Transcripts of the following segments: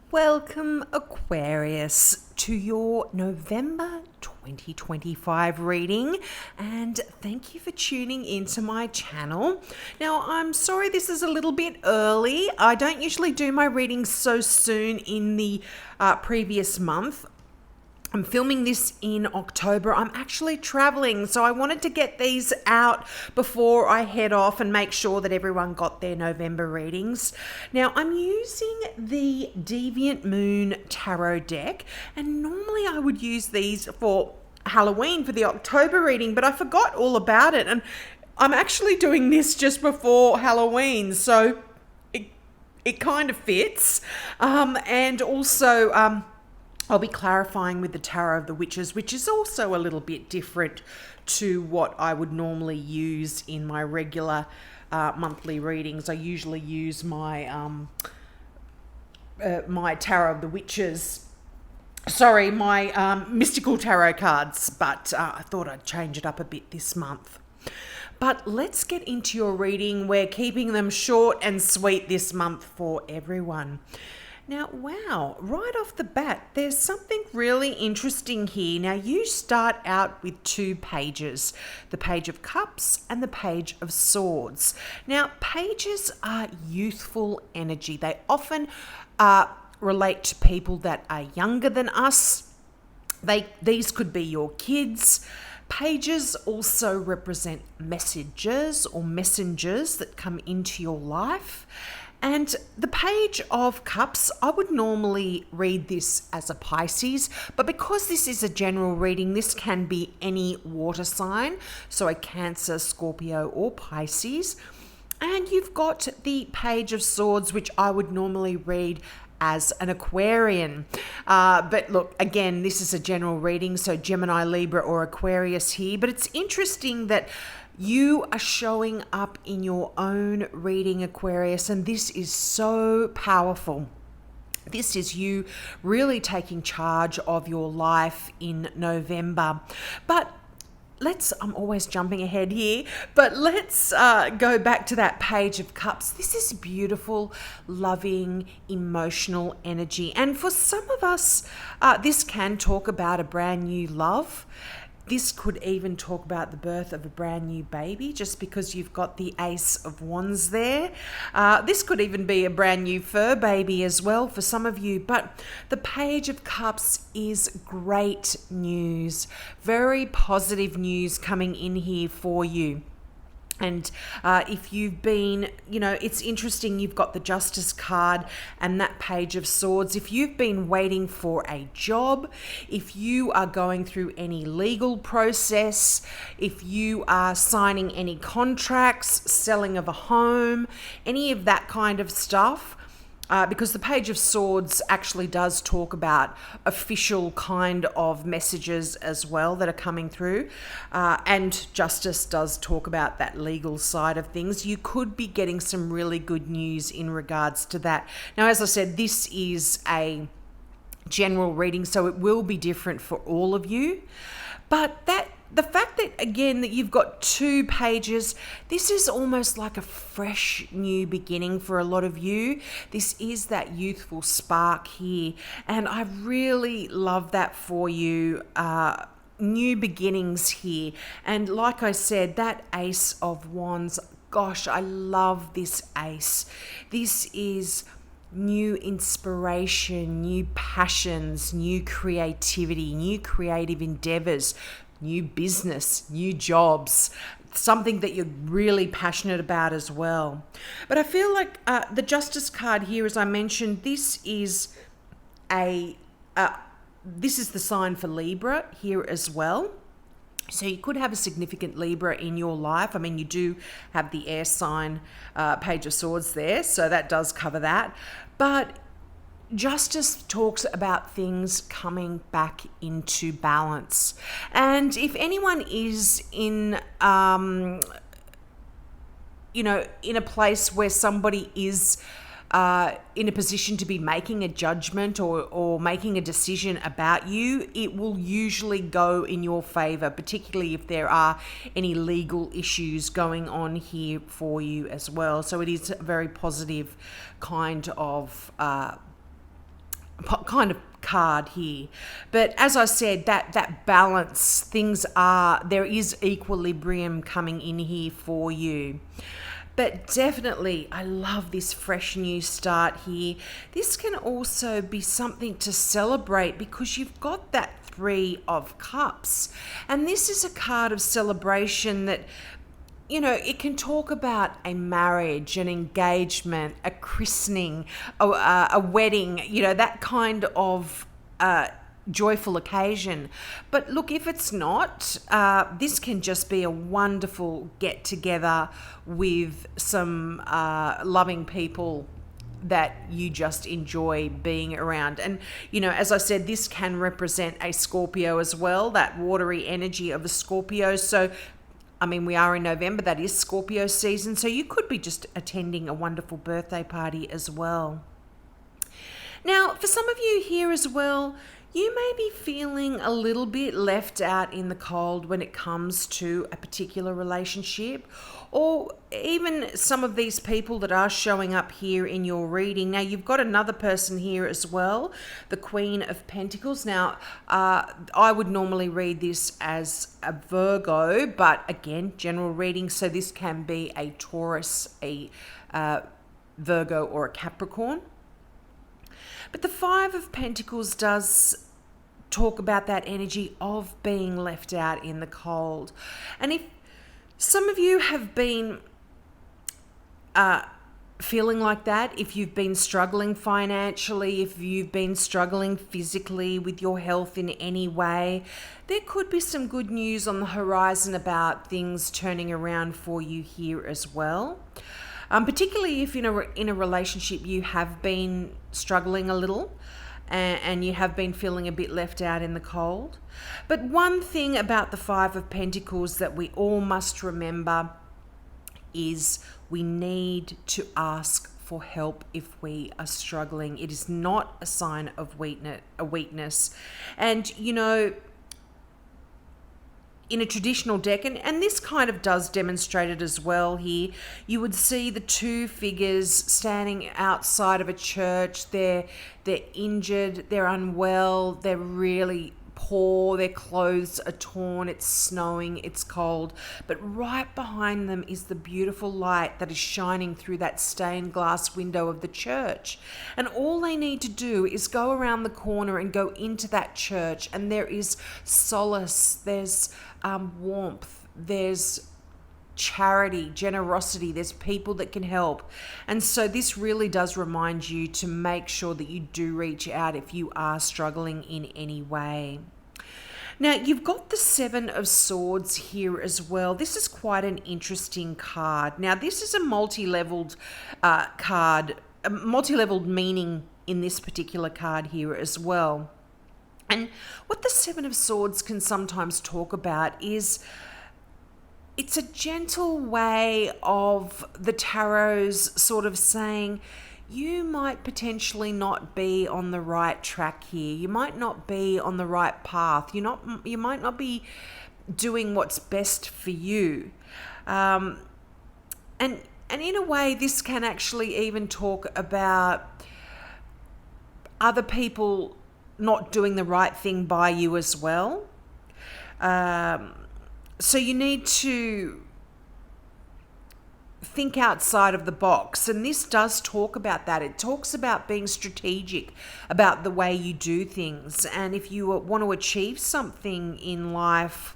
Welcome, Aquarius, to your November 2025 reading, and thank you for tuning into my channel. Now, I'm sorry this is a little bit early. I don't usually do my readings so soon in the previous month. I'm filming this in October. I'm actually traveling, so I wanted to get these out before I head off and make sure that everyone got their November readings. Now, I'm using the Deviant Moon Tarot deck, and normally I would use these for Halloween for the October reading, but I forgot all about it, and I'm actually doing this just before Halloween, so it kind of fits. And also, I'll be clarifying with the Tarot of the Witches, which is also a little bit different to what I would normally use in my regular monthly readings. I usually use my my Tarot of the Witches, my mystical tarot cards, but I thought I'd change it up a bit this month. But let's get into your reading. We're keeping them short and sweet this month for everyone. Now, wow, right off the bat, there's something really interesting here. Now, you start out with two pages, the Page of Cups and the Page of Swords. Now, pages are youthful energy. They often relate to people that are younger than us. These could be your kids. Pages also represent messages or messengers that come into your life. And the Page of Cups, I would normally read this as a Pisces, but because this is a general reading, this can be any water sign, so a Cancer, Scorpio, or Pisces. And you've got the Page of Swords, which I would normally read as an Aquarian. But look, again, this is a general reading, so Gemini, Libra, or Aquarius here. But it's interesting that you are showing up in your own reading, Aquarius, and this is so powerful. This is you really taking charge of your life in November. But I'm always jumping ahead here, but let's go back to that Page of Cups. This is beautiful, loving, emotional energy. And for some of us, this can talk about a brand new love. This could even talk about the birth of a brand new baby, just because you've got the Ace of Wands there. This could even be a brand new fur baby as well for some of you. But the Page of Cups is great news, very positive news coming in here for you. And if you've been, it's interesting, you've got the Justice card and that Page of Swords. If you've been waiting for a job, if you are going through any legal process, if you are signing any contracts, selling of a home, any of that kind of stuff, because the Page of Swords actually does talk about official kind of messages as well that are coming through. And Justice does talk about that legal side of things. You could be getting some really good news in regards to that. Now, as I said, this is a general reading, so it will be different for all of you. But the fact that, again, that you've got two pages, this is almost like a fresh new beginning for a lot of you. This is that youthful spark here, and I really love that for you. New beginnings here. And like I said, that Ace of Wands, gosh, I love this ace. This is new inspiration, new passions, new creativity, new creative endeavors, new business, new jobs, something that you're really passionate about as well. But I feel like the Justice card here, as I mentioned, this is the sign for Libra here as well. So you could have a significant Libra in your life. I mean, you do have the air sign Page of Swords there, so that does cover that. But Justice talks about things coming back into balance. And if anyone is in, in a place where somebody is in a position to be making a judgment or making a decision about you, it will usually go in your favor, particularly if there are any legal issues going on here for you as well. So it is a very positive kind of kind of card here. But as I said, that balance, there is equilibrium coming in here for you. But definitely, I love this fresh new start here. This can also be something to celebrate because you've got that Three of Cups. And this is a card of celebration that, it can talk about a marriage, an engagement, a christening, a wedding, that kind of joyful occasion. But look, if it's not, this can just be a wonderful get together with some loving people that you just enjoy being around. And as I said, this can represent a Scorpio as well, that watery energy of a Scorpio. So we are in November, that is Scorpio season, so you could be just attending a wonderful birthday party as well. Now, for some of you here as well, you may be feeling a little bit left out in the cold when it comes to a particular relationship, or even some of these people that are showing up here in your reading. Now, you've got another person here as well, the Queen of Pentacles. Now, I would normally read this as a Virgo, but again, general reading, so this can be a Taurus, a Virgo, or a Capricorn. But the Five of Pentacles does talk about that energy of being left out in the cold. And if some of you have been feeling like that, if you've been struggling financially, if you've been struggling physically with your health in any way, there could be some good news on the horizon about things turning around for you here as well. Particularly if in a relationship you have been struggling a little and you have been feeling a bit left out in the cold. But one thing about the Five of Pentacles that we all must remember is we need to ask for help if we are struggling. It is not a sign of weakness. And in a traditional deck, and this kind of does demonstrate it as well here, you would see the two figures standing outside of a church. They're injured, they're unwell, they're really poor, their clothes are torn, it's snowing, it's cold. But right behind them is the beautiful light that is shining through that stained glass window of the church. And all they need to do is go around the corner and go into that church, and there is solace, there's warmth, there's charity, generosity, there's people that can help. And so this really does remind you to make sure that you do reach out if you are struggling in any way. Now, you've got the Seven of Swords here as well. This is quite an interesting card. Now, this is a multi-leveled card, a multi-leveled meaning in this particular card here as well. And what the Seven of Swords can sometimes talk about is it's a gentle way of the tarot's sort of saying, you might potentially not be on the right track here. You might not be on the right path. You might not be doing what's best for you. And in a way, this can actually even talk about other people not doing the right thing by you as well. So you need to think outside of the box. And this does talk about that. It talks about being strategic about the way you do things. And if you want to achieve something in life,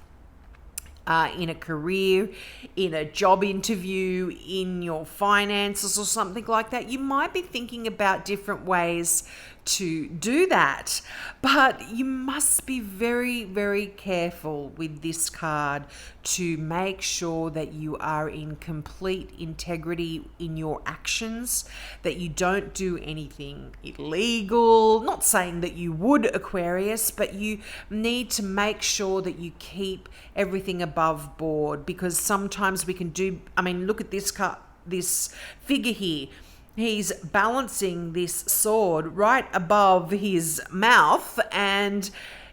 in a career, in a job interview, in your finances or something like that, you might be thinking about different ways to do that. But you must be very, very careful with this card to make sure that you are in complete integrity in your actions, that you don't do anything illegal. Not saying that you would, Aquarius, but you need to make sure that you keep everything above board, because sometimes we can do, look at this card, this figure here. He's balancing this sword right above his mouth and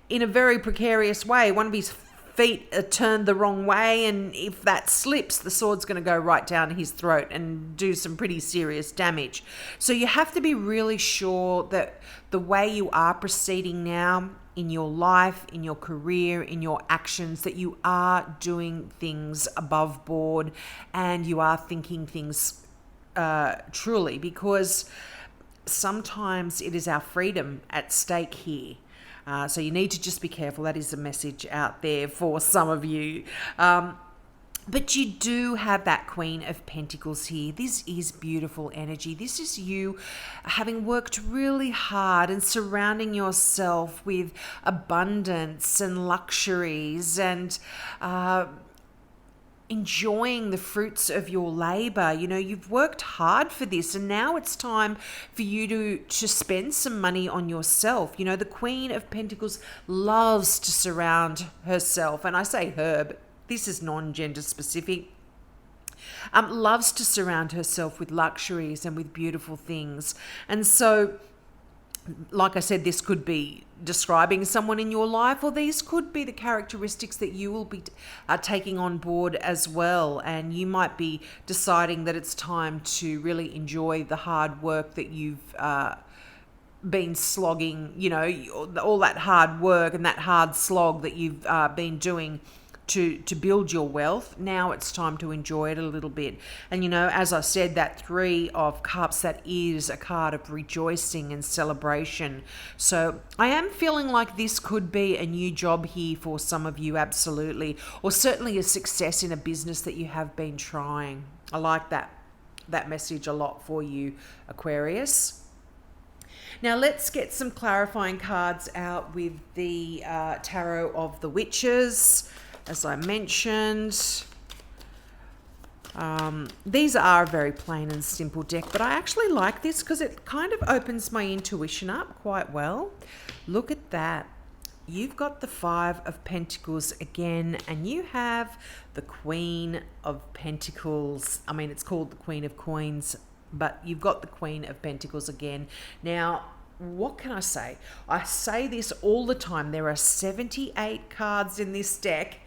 in a very precarious way. One of his feet are turned the wrong way, and if that slips, the sword's going to go right down his throat and do some pretty serious damage. So you have to be really sure that the way you are proceeding now in your life, in your career, in your actions, that you are doing things above board and you are thinking things truly, because sometimes it is our freedom at stake here. So you need to just be careful. That is a message out there for some of you. But you do have that Queen of Pentacles here. This is beautiful energy. This is you having worked really hard and surrounding yourself with abundance and luxuries and enjoying the fruits of your labor. You know, you've worked hard for this, and now it's time for you to spend some money on yourself. You know, the Queen of Pentacles loves to surround herself, and I say her, but this is non-gender specific, loves to surround herself with luxuries and with beautiful things. And so, like I said, this could be describing someone in your life, or these could be the characteristics that you will be taking on board as well. And you might be deciding that it's time to really enjoy the hard work that you've been slogging, you know, all that hard work and that hard slog that you've been doing to build your wealth. Now it's time to enjoy it a little bit. And you know, as I said, that Three of Cups, that is a card of rejoicing and celebration. So I am feeling like this could be a new job here for some of you, absolutely, or certainly a success in a business that you have been trying. I like that message a lot for you, Aquarius. Now let's get some clarifying cards out with the Tarot of the Witches. As I mentioned, these are a very plain and simple deck, but I actually like this because it kind of opens my intuition up quite well. Look at that. You've got the Five of Pentacles again, and you have the Queen of Pentacles. I mean, it's called the Queen of Coins, but you've got the Queen of Pentacles again. Now, what can I say? I say this all the time. There are 78 cards in this deck.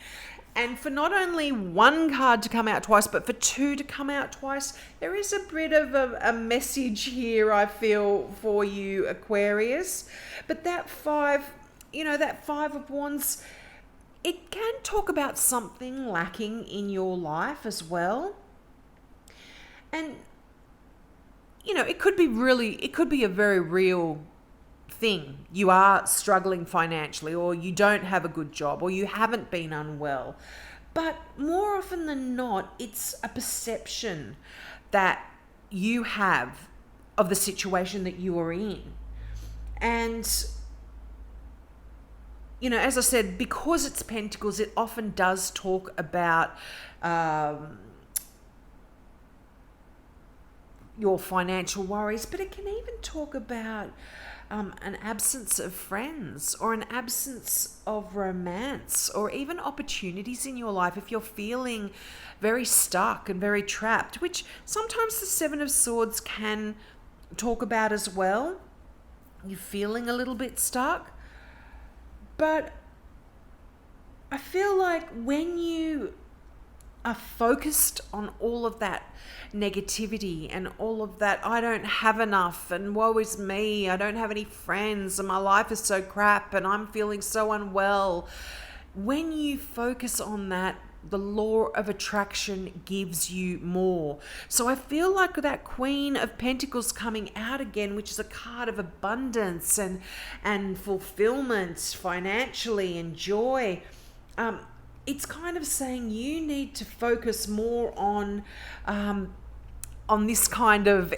And for not only one card to come out twice, but for two to come out twice, there is a bit of a message here, I feel, for you, Aquarius. But that five, you know, that Five of Wands, it can talk about something lacking in your life as well. And you know, it could be a very real thing. You are struggling financially, or you don't have a good job, or you haven't been unwell. But more often than not, it's a perception that you have of the situation that you are in. And, you know, as I said, because it's Pentacles, it often does talk about your financial worries, but it can even talk about an absence of friends, or an absence of romance, or even opportunities in your life if you're feeling very stuck and very trapped, which sometimes the Seven of Swords can talk about as well. You're feeling a little bit stuck, but I feel like when you are focused on all of that negativity and all of that, I don't have enough, and woe is me, I don't have any friends, and my life is so crap, and I'm feeling so unwell. When you focus on that, the law of attraction gives you more. So I feel like that Queen of Pentacles coming out again, which is a card of abundance and fulfillment financially and joy, it's kind of saying you need to focus more on this kind of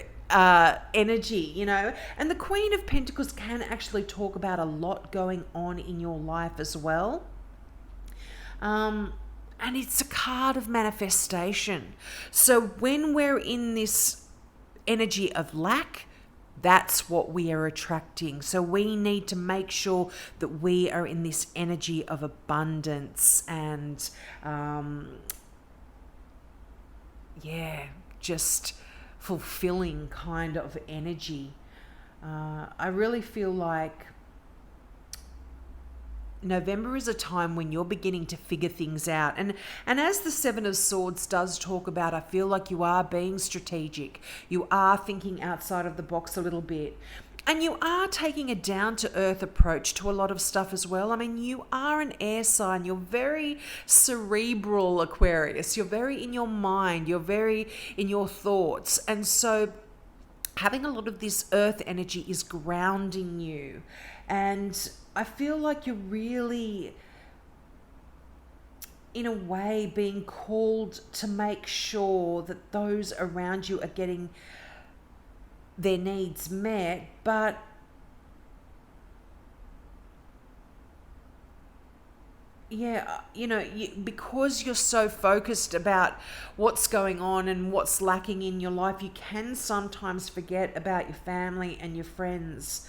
energy, you know. And the Queen of Pentacles can actually talk about a lot going on in your life as well. And it's a card of manifestation. So when we're in this energy of lack, that's what we are attracting. So we need to make sure that we are in this energy of abundance and, just fulfilling kind of energy. I really feel like November is a time when you're beginning to figure things out. And as the Seven of Swords does talk about, I feel like you are being strategic. You are thinking outside of the box a little bit. And you are taking a down-to-earth approach to a lot of stuff as well. I mean, you are an air sign. You're very cerebral, Aquarius. You're very in your mind. You're very in your thoughts. And so having a lot of this earth energy is grounding you. And I feel like you're really, in a way, being called to make sure that those around you are getting their needs met, but yeah, because you're so focused about what's going on and what's lacking in your life, you can sometimes forget about your family and your friends.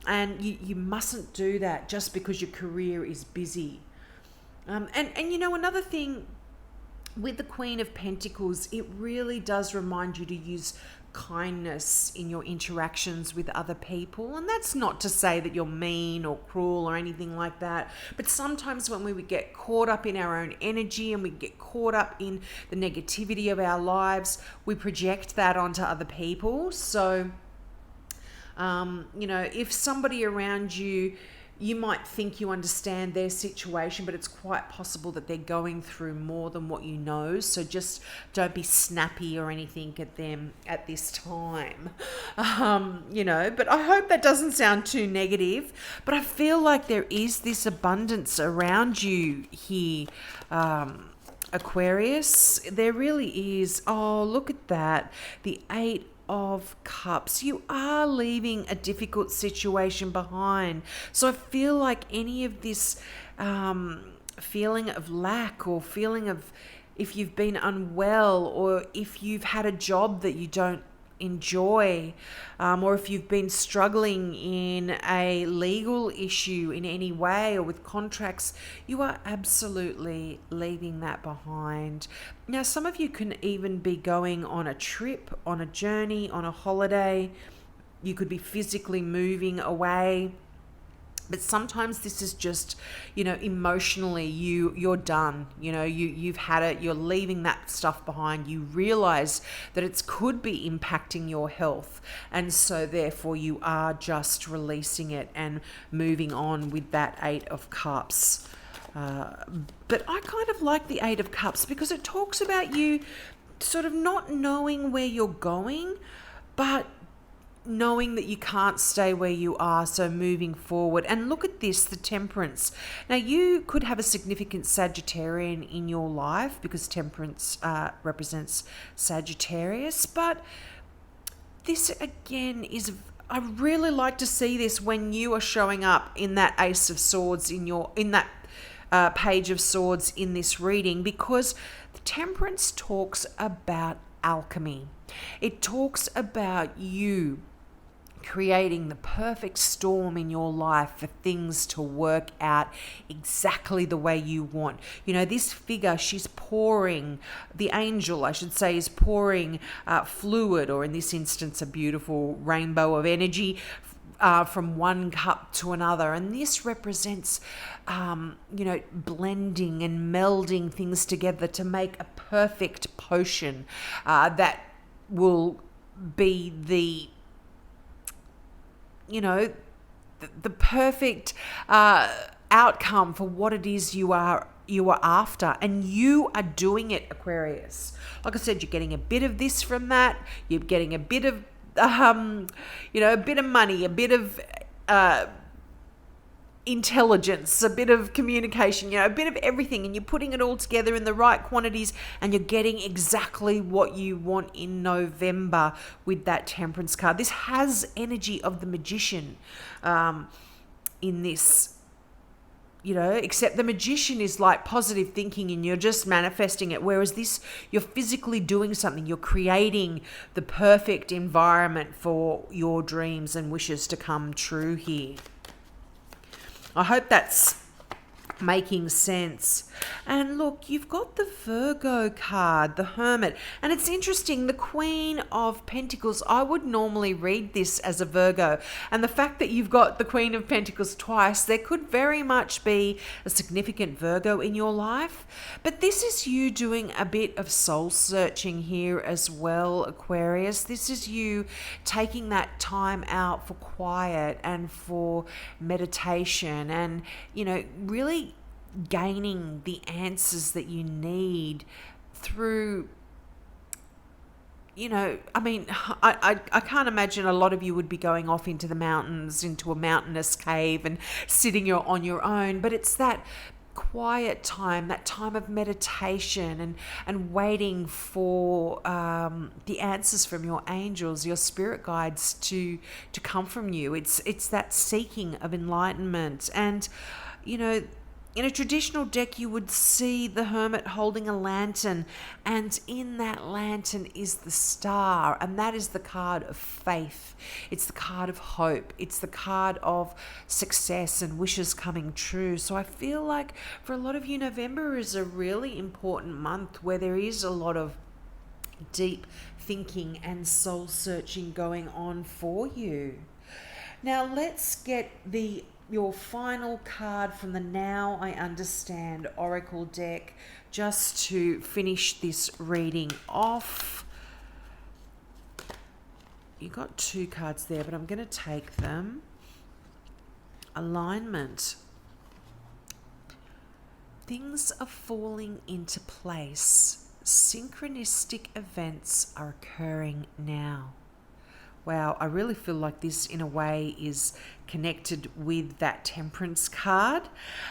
And you mustn't do that just because your career is busy. And another thing with the Queen of Pentacles, it really does remind you to use kindness in your interactions with other people. And that's not to say that you're mean or cruel or anything like that, but sometimes when we get caught up in our own energy and we get caught up in the negativity of our lives, we project that onto other people. So if somebody around you, you might think you understand their situation, but it's quite possible that they're going through more than what you know. So just don't be snappy or anything at them at this time. But I hope that doesn't sound too negative. But I feel like there is this abundance around you here, Aquarius. There really is. Oh, look at that. The 8 of Cups. You are leaving a difficult situation behind. So I feel like any of this feeling of lack, or feeling of if you've been unwell, or if you've had a job that you don't enjoy, or if you've been struggling in a legal issue in any way or with contracts, you are absolutely leaving that behind. Now, some of you can even be going on a trip, on a journey, on a holiday. You could be physically moving away. But sometimes this is just, emotionally you're done. You've had it. You're leaving that stuff behind. You realize that it could be impacting your health. And so therefore you are just releasing it and moving on with that 8 of Cups. But I kind of like the 8 of Cups because it talks about you sort of not knowing where you're going, but knowing that you can't stay where you are, so moving forward. And look at this, the Temperance. Now, you could have a significant Sagittarian in your life because Temperance represents Sagittarius, but this again is, I really like to see this when you are showing up in that Ace of Swords in that Page of Swords in this reading, because the Temperance talks about alchemy. It talks about you creating the perfect storm in your life for things to work out exactly the way you want. This figure, she's pouring, the angel, I should say, is pouring fluid, or in this instance, a beautiful rainbow of energy from one cup to another. And this represents, blending and melding things together to make a perfect potion that will be the perfect outcome for what it is you are after. And you are doing it, Aquarius. Like I said, you're getting a bit of this from that. You're getting a bit of, a bit of money, a bit of intelligence, a bit of communication, a bit of everything, and you're putting it all together in the right quantities, and you're getting exactly what you want in November with that Temperance card. This has energy of the Magician in this, except the Magician is like positive thinking and you're just manifesting it, whereas this, you're physically doing something. You're creating the perfect environment for your dreams and wishes to come true here. I hope that's making sense. And look, you've got the Virgo card, the Hermit, and it's interesting, the Queen of Pentacles, I would normally read this as a Virgo, and the fact that you've got the Queen of Pentacles twice, there could very much be a significant Virgo in your life, but this is you doing a bit of soul searching here as well, Aquarius. This is you taking that time out for quiet and for meditation, and really gaining the answers that you need through, I can't imagine a lot of you would be going off into the mountains, into a mountainous cave and sitting on your own, but it's that quiet time, that time of meditation and waiting for the answers from your angels, your spirit guides to come from you. It's that seeking of enlightenment. And in a traditional deck, you would see the Hermit holding a lantern, and in that lantern is the star, and that is the card of faith. It's the card of hope. It's the card of success and wishes coming true. So I feel like for a lot of you, November is a really important month where there is a lot of deep thinking and soul searching going on for you. Now let's get your final card from the Now I Understand Oracle deck, just to finish this reading off. You got 2 cards there, but I'm going to take them. Alignment. Things are falling into place. Synchronistic events are occurring now. Wow, I really feel like this in a way is connected with that Temperance card,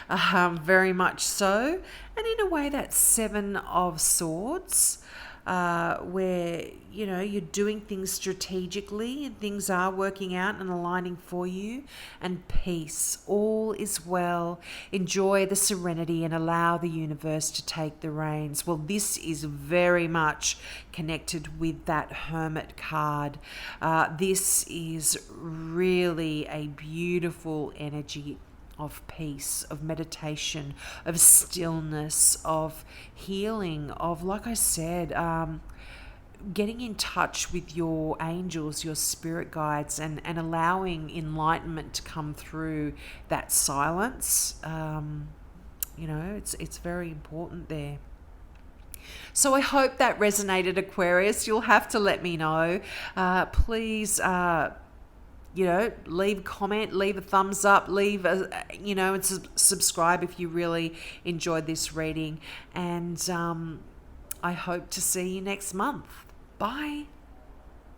very much so. And in a way that 7 of Swords, where, you're doing things strategically and things are working out and aligning for you. And peace, all is well. Enjoy the serenity and allow the universe to take the reins. Well, this is very much connected with that Hermit card. This is really a beautiful energy of peace, of meditation, of stillness, of healing, of, like I said, getting in touch with your angels, your spirit guides, and allowing enlightenment to come through that silence. It's very important there. So I hope that resonated, Aquarius. You'll have to let me know. Please, leave a comment, leave a thumbs up, and subscribe if you really enjoyed this reading. And I hope to see you next month. Bye.